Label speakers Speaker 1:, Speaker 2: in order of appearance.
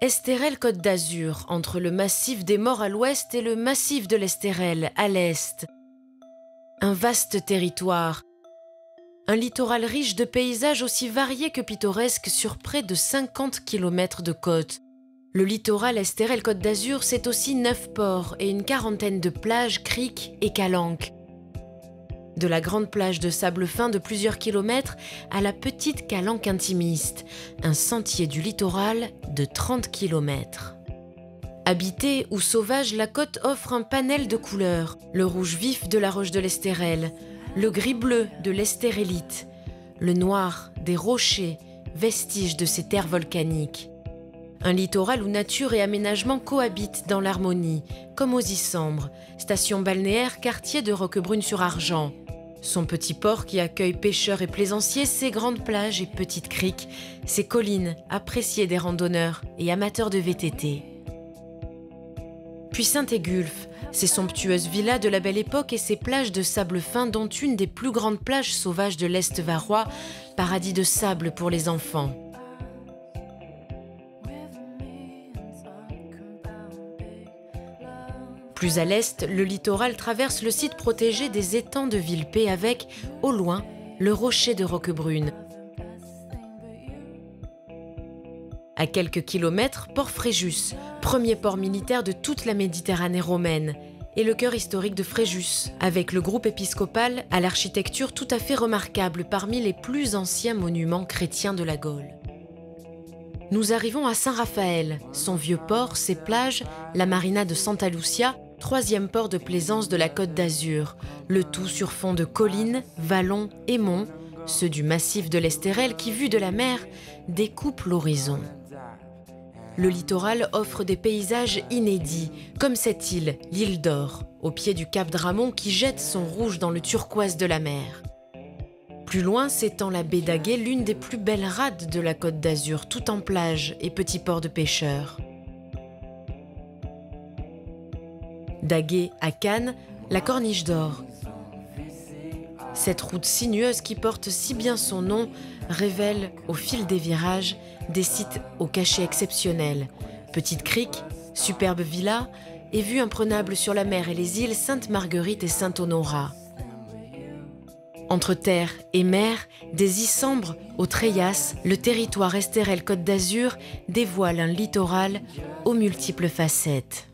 Speaker 1: Estérel-Côte d'Azur, entre le massif des Maures à l'ouest et le massif de l'Estérel à l'est. Un vaste territoire, un littoral riche de paysages aussi variés que pittoresques sur près de 50 km de côte. Le littoral Estérel-Côte d'Azur, c'est aussi 9 ports et une quarantaine de plages, criques et calanques. De la grande plage de sable fin de plusieurs kilomètres à la petite calanque intimiste, un sentier du littoral de 30 km. Habitée ou sauvage, la côte offre un panel de couleurs. Le rouge vif de la roche de l'Estérel, le gris-bleu de l'estérélite, le noir des rochers, vestiges de ces terres volcaniques. Un littoral où nature et aménagement cohabitent dans l'harmonie, comme aux Issambres, station balnéaire quartier de Roquebrune-sur-Argent. Son petit port qui accueille pêcheurs et plaisanciers, ses grandes plages et petites criques, ses collines appréciées des randonneurs et amateurs de VTT. Puis Saint-Égulphe, ses somptueuses villas de la Belle Époque et ses plages de sable fin, dont une des plus grandes plages sauvages de l'Est varois, paradis de sable pour les enfants. Plus à l'est, le littoral traverse le site protégé des étangs de Villepée avec, au loin, le rocher de Roquebrune. À quelques kilomètres, Port Fréjus, premier port militaire de toute la Méditerranée romaine, et le cœur historique de Fréjus, avec le groupe épiscopal à l'architecture tout à fait remarquable parmi les plus anciens monuments chrétiens de la Gaule. Nous arrivons à Saint-Raphaël, son vieux port, ses plages, la marina de Santa Lucia, troisième port de plaisance de la Côte d'Azur, le tout sur fond de collines, vallons et monts, ceux du massif de l'Estérel qui, vu de la mer, découpent l'horizon. Le littoral offre des paysages inédits, comme cette île, l'île d'Or, au pied du cap Dramont qui jette son rouge dans le turquoise de la mer. Plus loin s'étend la baie d'Aguet, l'une des plus belles rades de la Côte d'Azur, tout en plage et petits ports de pêcheurs. D'Aguet à Cannes, la Corniche d'Or. Cette route sinueuse qui porte si bien son nom révèle, au fil des virages, des sites au cachet exceptionnel. Petites criques, superbes villas et vues imprenables sur la mer et les îles Sainte-Marguerite et Saint-Honorat. Entre terre et mer, des Issambres aux Tréillas, le territoire Estérel-Côte d'Azur dévoile un littoral aux multiples facettes.